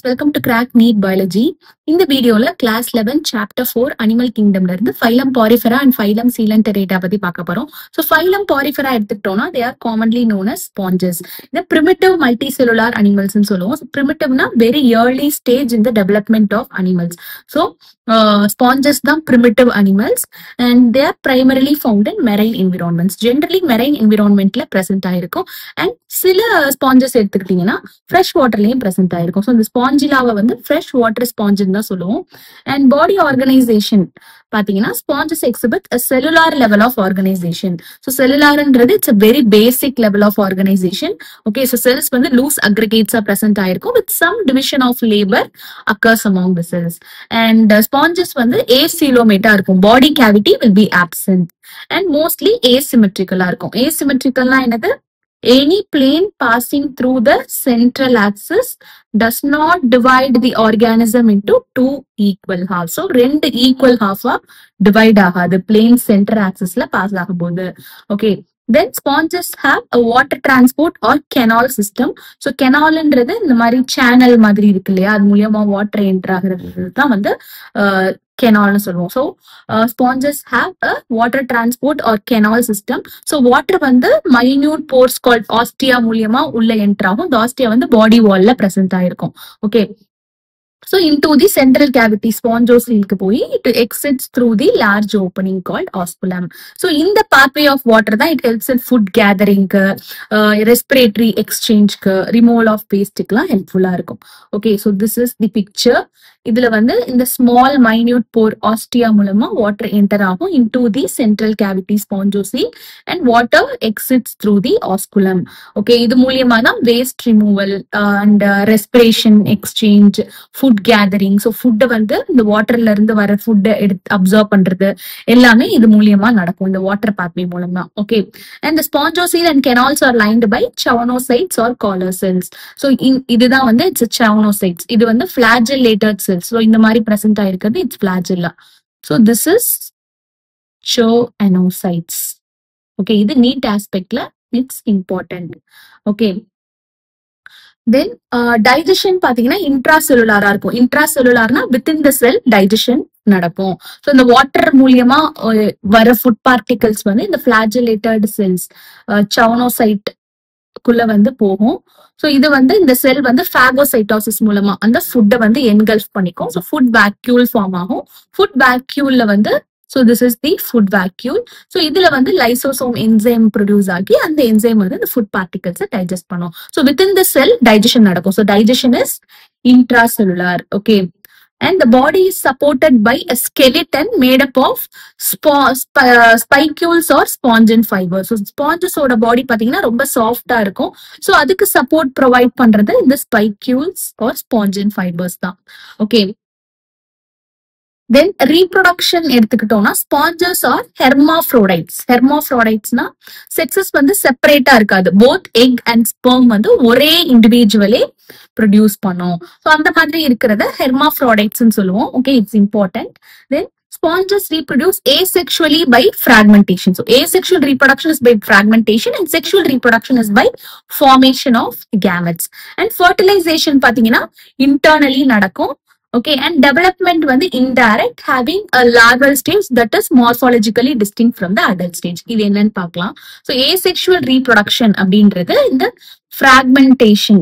Welcome to Crack Neat Biology. இந்த வீடியோல class 11 chapter 4 animal கிங்டம்ல இருந்து phylum Porifera and phylum Coelenterata பத்தி பார்க்க போறோம். ஸோ ஃபைலம் பாரிஃபெரா எடுத்துக்கிட்டோம்னா they are commonly known as sponges. இந்த பிரிமிட்டிவ் மல்டி செல்லுலார் அனிமல்ஸ் சொல்லுவோம். பிரிமிட்டிவ்னா very early stage in the development of animals. So sponges தான் primitive animals and they are primarily found in marine environments. Generally marine என்விரான்மெண்ட்ல present ஆயிருக்கும். And சில sponges எடுத்துக்கிட்டீங்கன்னா fresh வாட்டர்லயும் present ஆயிருக்கும். So இந்த ஸ்பாஞ்சிலாவை வந்து ஃப்ரெஷ் வாட்டர் ஸ்பாஞ்சுன்னு தான் சொல்லுவோம். அண்ட் பாடி ஆர்கனைசேஷன் பாத்தீங்கன்னா sponges exhibit a cellular level of organization. So cellularன்றது it's a very basic level of organization. Okay, so cells வந்து loose aggregates are present ஆயிருக்கும் with some division of labor occurs among the cells. And sponges வந்து acelomata இருக்கும். Body cavity will be absent and mostly asymmetrical இருக்கும். Asymmetricalனா என்னது? Any plane passing through the central axis does not divide the organism into two equal halves. So, ரெண்டு equal half divide ஆகாது. Plane center axisல pass ஆகும்போது. Okay. Then sponges have a water transport or canal system. So, canalன்றது இந்த மாதிரி channel மாதிரி இருக்கு இல்லையா? அது மூலியமா water enter ஆகிறது தான் வந்து canal சொல்லுவோம். So sponges have a water transport or canal system. So water வந்து minute pores called ostia மூலியமா உள்ள enter ஆகும். The ostia வந்து body wallல present ஆயிருக்கும். Okay. So into the central cavity spongocelக்கு போய் it exits through the large opening called osculum. So in the pathway of water தான் it helps in food gathering, respiratory exchange, removal of waste க்குலாம் helpful-ஆ இருக்கும். Okay, so this is the picture. இதுல வந்து இந்த small minute pore ostia மூலமா water enter ஆகும் into the central cavity spongocle and water exits through the osculum. Okay, இது மூலியமா தான் waste removal and respiration exchange, food gathering. So food வந்து இந்த வாட்டர்ல இருந்து வர ஃபுட் எடுத்து அப்சர்வ் பண்றது எல்லாமே இது மூலியமா நடக்கும் இந்த வாட்டர் பாத்வே மூலமா. Okay, and the spongocle and canals are lined by choanocytes or collar cells. So இதுதான் வந்து it's a choanocytes. இது வந்து flagellated cells. So இந்த மாதிரி present ஆயிருக்கிறது it's flagella. So this is choanocytes. Okay, இது neat aspectல it's important. Okay. Then digestion பாத்தீங்கன்னா intracellular-ஆ இருக்கும். Intracellular-னா within the cell digestion நடக்கும். So இந்த வாட்டர் மூலியமா வர ஃபுட் பார்ட்டிகல்ஸ் வந்து இந்த flagellated cells choanocyte குள்ள வந்து போகும். சோ இது வந்து இந்த செல் வந்து பாகோசைட்டோசிஸ் மூலமா அந்த ஃபுட்டை வந்து என்கல்ஃப் பண்ணிக்கும். ஸோ ஃபுட் வேக்யூல் ஃபார்ம் ஆகும். ஃபுட் வேக்யூல்ல வந்து so this is the food vacuole. So இதுல வந்து lysosome enzyme produce ஆகி அந்த enzyme வந்து the food particles digest பண்ணும். So within the cell digestion நடக்கும். So digestion is intracellular. Okay. And the body is supported by a skeleton made up of spicules or spongin fibers. So sponges ஓட body பாத்தீங்கன்னா ரொம்ப சாஃப்டா இருக்கும். So அதுக்கு support provide பண்றது இந்த spicules or spongin fibers தான். Okay. Then reproduction எடுத்துக்கிட்டோம்னா sponges are hermaphrodites. Hermaphrodites-னா sexes வந்து செப்பரேட்டா இருக்காது. Both egg and sperm வந்து ஒரே இண்டிவிஜுவலே ப்ரொடியூஸ் பண்ணும். ஸோ அந்த மாதிரி இருக்கிறத hermaphrodites சொல்லுவோம். Okay, it's important. Then sponges reproduce asexually by fragmentation. So asexual reproduction is by fragmentation and sexual reproduction is by formation of gametes. And fertilization பாத்தீங்கன்னா internally நடக்கும். Okay, and development வந்து indirect, having a larval stage that is morphologically distinct from the adult stage. இது என்னன்னு பார்க்கலாம். So asexual reproduction அப்படின்றது இந்த fragmentation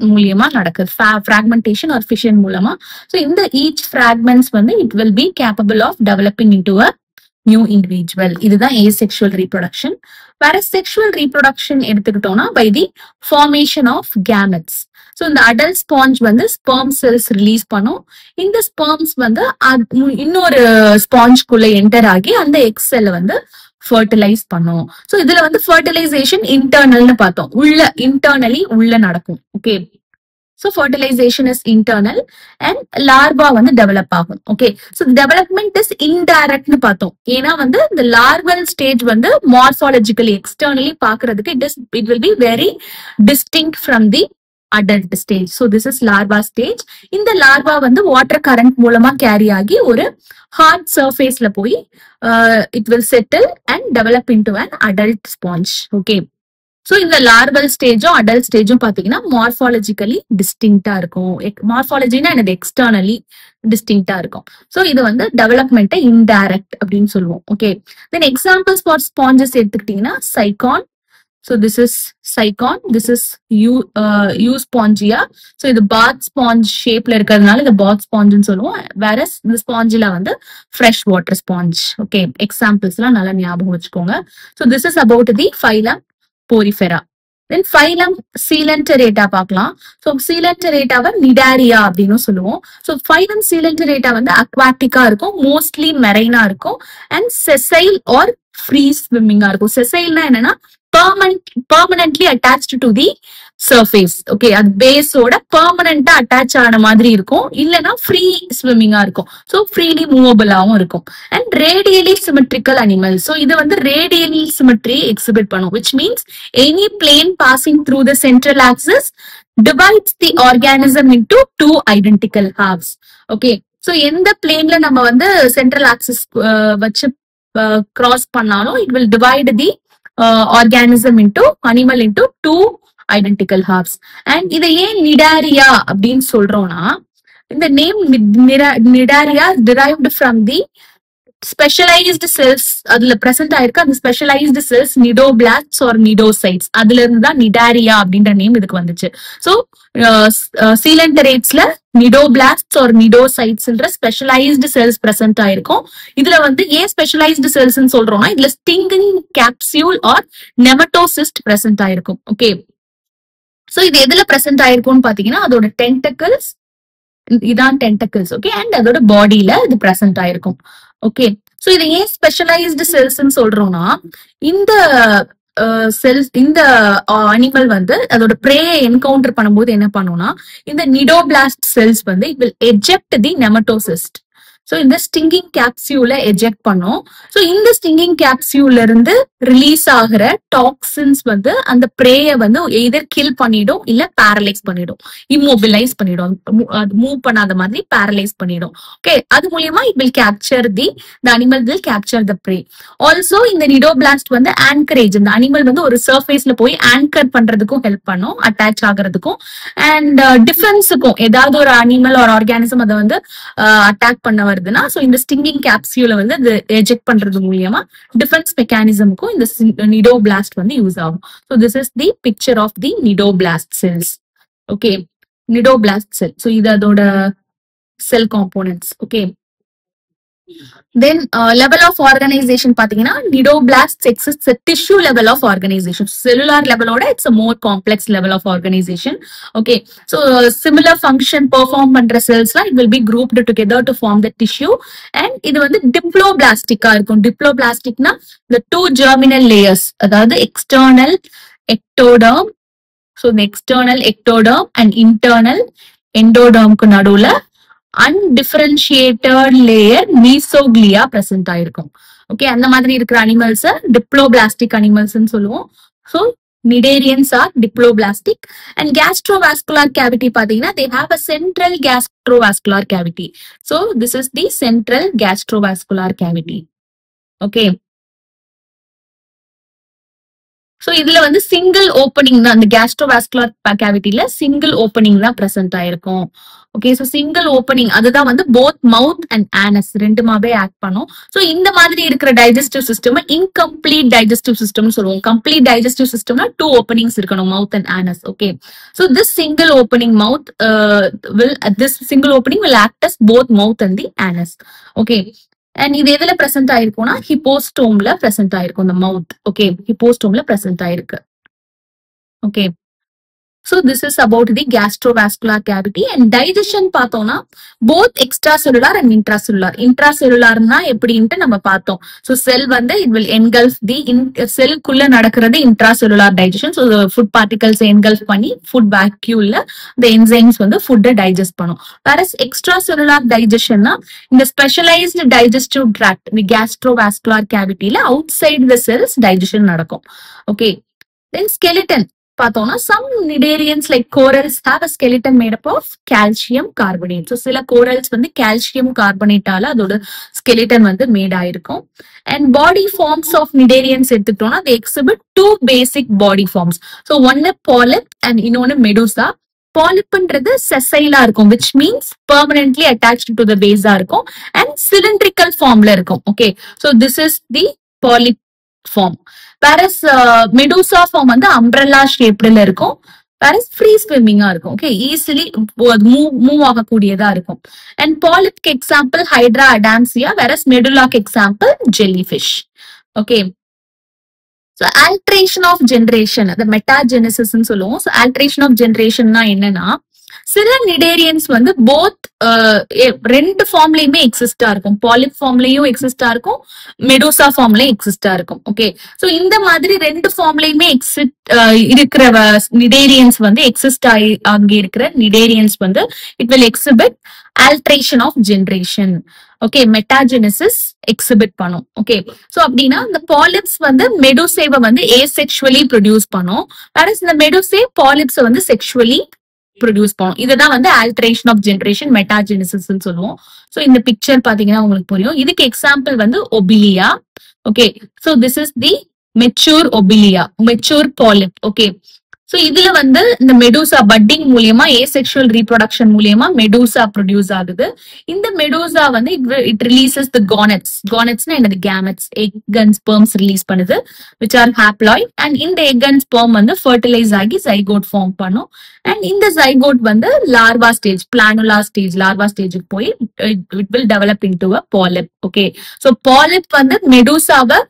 மூலியமா நடக்குது. fragmentation or fission மூலமா. So இந்த each fragments வந்து it will be capable of developing into a new individual. இதுதான் asexual reproduction. வேற sexual reproduction எடுத்துக்கிட்டோம்னா by the formation of gametes. So இந்த adult sponge வந்து sperm cells ரிலீஸ் பண்ணும். இந்த sperms வந்து இன்னொரு ஸ்பாஞ்சுக்குள்ள என்டர் ஆகி அந்த எக்ஸ் செல்ல வந்து ஃபர்டிலைஸ் பண்ணும். ஸோ இதுல வந்து ஃபர்டிலைசேஷன் இன்டர்னல்னு பார்த்தோம். இன்டர்னலி உள்ள நடக்கும். Okay, so fertilisation is internal and larva வந்து டெவலப் ஆகும். ஓகே, ஸோ டெவலப்மெண்ட் இஸ் இன்டைரக்ட்னு பார்த்தோம். ஏன்னா வந்து இந்த லார்வல் ஸ்டேஜ் வந்து மார்ஃபாலஜிக்கலி எக்ஸ்டர்னலி பாக்குறதுக்கு it will be very distinct from the adult stage. So this is larva stage. இந்த larva வந்து water current மூலமா carry ஆகி ஒரு hard surfaceல போய் it will settle and develop into an adult sponge. Okay. So இந்த larval ஸ்டேஜும் adult ஸ்டேஜும் பாத்தீங்கன்னா மார்பாலஜிக்கலி டிஸ்டிங்டா இருக்கும். மார்பாலஜினா எனது எக்ஸ்டர்னலி டிஸ்டிங்டா இருக்கும். ஸோ இது வந்து டெவலப்மெண்ட்டை இன்டைரக்ட் அப்படின்னு சொல்லுவோம். Okay, then examples for sponges எடுத்துக்கிட்டீங்கன்னா Sycon. So this is cycon, this is Euspongia. So இது bath sponge shapeல இருக்கிறதுனால இது bath sponge ன்னு சொல்லுவோம். whereas இந்த spongeல வந்து fresh water sponge. Okay, examples எல்லாம் நல்லா ஞாபகம் வச்சுக்கோங்க. So this is about the phylum Porifera. Then phylum Coelenterata பார்க்கலாம். So Coelenterata Nidaria அப்படின்னு சொல்லுவோம். So phylum Coelenterata வந்து aquatic இருக்கும், mostly marine இருக்கும், and sessile or free swimming இருக்கும். Sessile என்னன்னா permanently attached to the surface. Okay, அது பேஸோட பெர்மனண்டா attach ஆன மாதிரி இருக்கும், இல்லனா ஃப்ரீ ஸ்விம்மிங்கா இருக்கும். சோ ஃப்ரீலி மூவபிளாவும் இருக்கும். And radially symmetrical animal. So இது வந்து ரேடியலி சிமெட்ரி எக்ஸிபிட் பண்ணும், which means any plane passing through the central axis divides the organism into two identical halves. Okay, so எந்த பிளேன்ல நம்ம வந்து சென்ட்ரல் ஆக்சிஸ் வச்சு cross பண்ணாலும் it will divide the organism into animal into two identical halves. And இதை ஏன் நிடாரியா அப்படின்னு சொல்றோம்னா, இந்த name நிடாரியா derived from the specialized cells அதுல present ஆயிருக்கு. அந்த specialized cells nidoblasts or nidocytes, அதுல இருந்து தான் நிடாரியா அப்படின்ற நேம் இதுக்கு வந்துச்சு. சோ coelenteratesல nidoblasts or nidocytes என்ற specialized cells present ஆயிருக்கும். இதுல வந்து ஏன் specialized cells ன்னு சொல்றோம்னா, இதுல stinging capsule or nematocyst present ஆயிருக்கும். ஓகே, சோ இது எதுல present ஆயிருக்கும்னு பாத்தீங்கன்னா அதோட டென்டக்கிள்ஸ், இதான் டென்டக்கிள்ஸ். ஓகே, அண்ட் அதோட பாடியில இது present ஆயிருக்கும். ஓகே, சோ இது ஏன் ஸ்பெஷலைஸ்டு செல்ஸ் சொல்றோம்னா, இந்த செல்ஸ், இந்த அனிமல் வந்து அதோட பிரேயை என்கவுண்டர் பண்ணும்போது என்ன பண்ணும்னா, இந்த நிடோபிளாஸ்ட் செல்ஸ் வந்து it will eject the nematocyst. So இந்த ஸ்டிங்கிங் கேப்சியூல எஜெக்ட் பண்ணும். சோ இந்த ஸ்டிங்கிங் கேப்சியூல இருந்து ரிலீஸ் ஆகிற டாக்ஸின்ஸ் வந்து அந்த பிரேய வந்து எய்தர் கில் பண்ணிடும், இல்ல பேரலைஸ் பண்ணிடும், இம்மோபிலைஸ் பண்ணிடும், அது மூவ் பண்ணாத மாதிரி பேரலைஸ் பண்ணிடும். ஓகே, அது மூலியமா it will capture the animal will capture the prey. Also இந்த நிடோபிளாஸ்ட் வந்து ஆங்கரேஜ், இந்த அனிமல் வந்து ஒரு சர்ஃபேஸ்ல போய் ஆங்கர் பண்றதுக்கும் ஹெல்ப் பண்ணும், அட்டாச் ஆகுறதுக்கும், அண்ட் டிஃபென்ஸுக்கும். ஏதாவது ஒரு அனிமல் ஒரு ஆர்கானிசம் அதை வந்து அட்டாக் பண்ண வருதுன்னா, சோ இந்த ஸ்டிங்கிங் கேப்சியூல வந்து அது எஜெக்ட் பண்றது மூலியமா டிஃபென்ஸ் மெக்கானிசமுக்கும் இந்த நிடோபிளாஸ்ட் வந்து யூஸ் ஆகும். So this is the picture of the nidoblast cells. Okay, nidoblast cell. So இது அதோட cell components. Okay, then level of organization பாத்தீங்கன்னா nidoblasts exists at tissue level of organization. Cellular level oda it's a more complex level of organization. Okay, so similar function perform பண்ற cells it will be grouped together to form the tissue. And இது வந்து diploblastic இருக்கும். Diploblastic னா the two germinal layers, அதாவது external ectoderm. So the external ectoderm and internal endoderm க்கு நடுவுல undifferentiated layer mesoglea present ஆயிருக்கும். Okay, அந்த மாதிரி இருக்கிற அனிமல்ஸ் டிப்ளோபிளாஸ்டிக் அனிமல்ஸ் சொல்லுவோம். So nidarians are diploblastic. And gastrovascular cavity பாத்தீங்கன்னா they have a central gastrovascular cavity. So this is the central gastrovascular cavity. Okay, so இதுல வந்து சிங்கிள் ஓப்பனிங் தான், அந்த கேஸ்ட்ரோவாஸ்குலர் கேவிட்டில சிங்கிள் ஓப்பனிங் தான் பிரசன்ட் ஆயிருக்கும். Okay, so single opening அதுதான் வந்து போத் மவுத் அண்ட் ஆனஸ் ரெண்டுமாவே ஆக்ட் பண்ணும். சோ இந்த மாதிரி இருக்கிற digestive system incomplete digestive system சொல்லுவோம். கம்ப்ளீட் டைஜஸ்டிவ் சிஸ்டம்னா 2 ஓப்பனிங்ஸ் இருக்கணும், mouth and anus. Okay, so this single opening mouth this single opening will act as both mouth and the anus. Okay, and இது எதுல present ஆயிருக்கும்னா ஹிப்போஸ்டோம்ல present ஆயிருக்கும் இந்த மவுத். Okay, ஹிப்போஸ்டோம்ல present ஆயிருக்கு. Okay, so this is about the gastrovascular cavity. And digestion பார்த்தோம்னா both extracellular and intracellular. intracellularனா எப்படின்ட்டு நம்ம பார்த்தோம். so cell வந்து it will engulf the செல்குள்ள நடக்கிறது intracellular digestion. so the food particles engulf பண்ணி food vacuole the enzymes வந்து food digest பண்ணும். whereas extracellular digestionனா இந்த specialized digestive tract the gastrovascular cavityல outside the cells digestion நடக்கும். okay, then skeleton. பார்த்தோம்னா some cnidarians like corals have a skeleton made up of calcium carbonate. So சில corals வந்து calcium carbonate ஆல அதோட skeleton வந்து made ஆயிருக்கும். And body forms of cnidarians எடுத்துக்கிட்டோம்னா they exhibit two basic body forms. So ஒன்னு polyp and இன்னொன்னு medusa. Polypன்றது sessile இருக்கும், which means permanently attached to the base இருக்கும் and cylindrical formல இருக்கும். Okay, so this is the polyp form. Whereas medusa form வந்து umbrella shapedல இருக்கும். Whereas free swimming இருக்கும். Okay, easily move ஆகக்கூடியதா இருக்கும். And polyp example Hydra adamsia, whereas medulla example jellyfish. Okay. So alteration of generation, the metagenesis ன்னு சொல்லுவோம். So alteration of generation னா என்னன்னா, சில நிடேரியன்ஸ் வந்து போத் ரெண்டு ஃபார்ம்லயுமே எக்ஸிஸ்டா இருக்கும். பாலிப் ஃபார்ம்லயும் எக்ஸிஸ்டா இருக்கும், மெடூசா ஃபார்ம்லயும் எக்ஸிஸ்டா இருக்கும். ஓகே, சோ இந்த மாதிரி ரெண்டு ஃபார்ம்லயுமே இருக்கிற நிடேரியன்ஸ் வந்து எக்ஸிஸ்ட் ஆகி இருக்கிற நிடேரியன்ஸ் வந்து it will exhibit alteration of generation. Okay, metagenesis exhibit பண்ணும். ஓகே, சோ அப்படின்னா இந்த பாலிப்ஸ் வந்து மெடூசேவை வந்து ஏசெக்சுவலி ப்ரொடியூஸ் பண்ணும், வேற இந்த மெடூசே பாலிப்ஸ் வந்து செக்சுவலி ப்ரொடியூஸ் பண்ணும். இதுதான் வந்து ஆல்ட்ரேஷன் ஆஃப் ஜெனரேஷன், மெட்டாஜெனசிஸ் சொல்லுவோம். சோ இந்த பிக்சர் பாத்தீங்கன்னா உங்களுக்கு புரியும். இதுக்கு எக்ஸாம்பிள் வந்து Obelia. Okay, so this is the mature Obelia, mature polyp. Okay, so இதுல வந்து இந்த மெடூசா பட்டிங் மூலியமா ஏசெக்சுவல் ரீப்ரொடக்ஷன் மூலியமா மெடூசா ப்ரொடியூஸ் ஆகுது. இந்த மெடூசா வந்து இட் ரிலீசஸ் தி கானெட்ஸ். கானெட்ஸ்னா என்னது? Gametes, egg and sperms release பண்ணுது, which are haploid. and இந்த எக் அண்ட் ஸ்பெர்ம் வந்து ஃபர்டிலைஸ் ஆகி ஜைகோட் ஃபார்ம் பண்ணும். and இந்த ஜைகோட் வந்து larva stage, planula stage, larva ஸ்டேஜுக்கு போய் it will develop into a polyp. Okay, so polyp வந்து மெடூசாவை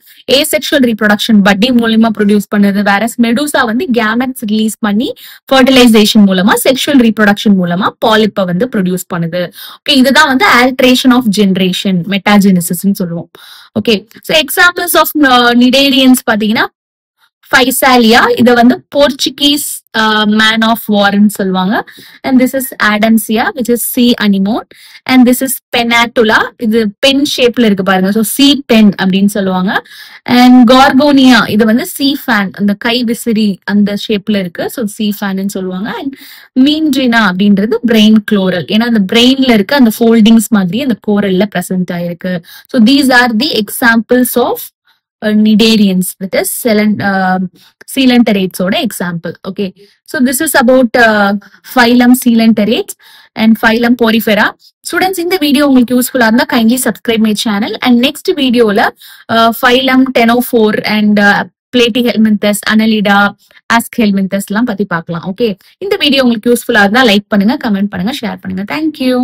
ஏசெக்சுவல் ரீப்ரொடக்ஷன் பட்டிங் மூலியமா ப்ரொடியூஸ் பண்ணுது, வேற மெடூசா வந்து கேமெட்ஸ் ரிலீஸ் பண்ணி ஃபர்டிலைசேஷன் மூலமா செக்ஷுவல் ரீப்ரொடக்ஷன் மூலமா பாலிப்பை வந்து ப்ரொடியூஸ் பண்ணுது. ஓகே, இதுதான் வந்து ஆல்ட்ரேஷன் ஆஃப் ஜெனரேஷன், மெட்டாஜெனசிஸ் சொல்லுவோம். Okay, so examples of cnidarians பாத்தீங்கன்னா ஃபைசாலியா, இத வந்து போர்ச்சுகீஸ் மேன் ஆஃப் வார்ன்னு சொல்லுவாங்க. And this is Adamsia, which is sea anemone. And this is Pennatula, இது பென் ஷேப்ல இருக்கு பாருங்க, ஸோ சி பென் அப்படின்னு சொல்லுவாங்க. அண்ட் கார்கோனியா, இது வந்து சி ஃபேன், அந்த கை விசிறி அந்த ஷேப்ல இருக்கு, ஸோ சி ஃபேன் சொல்லுவாங்க. அண்ட் மீன்ட்ரினா அப்படின்றது பிரெயின் குளோரல், ஏன்னா அந்த பிரெயின்ல இருக்க அந்த ஃபோல்டிங்ஸ் மாதிரி அந்த கோரல்ல பிரசன்ட் ஆயிருக்கு. So these are the examples of nidarians, that is coelenterates oda example. Okay, so this is about phylum coelenterates and phylum porifera. Students, in the video உங்களுக்கு யூஸ்ஃபுல்லா இருந்தா kindly subscribe my channel, and next video ல phylum 1004 and Platyhelminthes, Annelida, Aschelminthes எல்லாம் பத்தி பார்க்கலாம். Okay, இந்த video உங்களுக்கு யூஸ்ஃபுல்லா இருந்தா லைக் பண்ணுங்க, கமெண்ட் பண்ணுங்க, ஷேர் பண்ணுங்க. Thank you.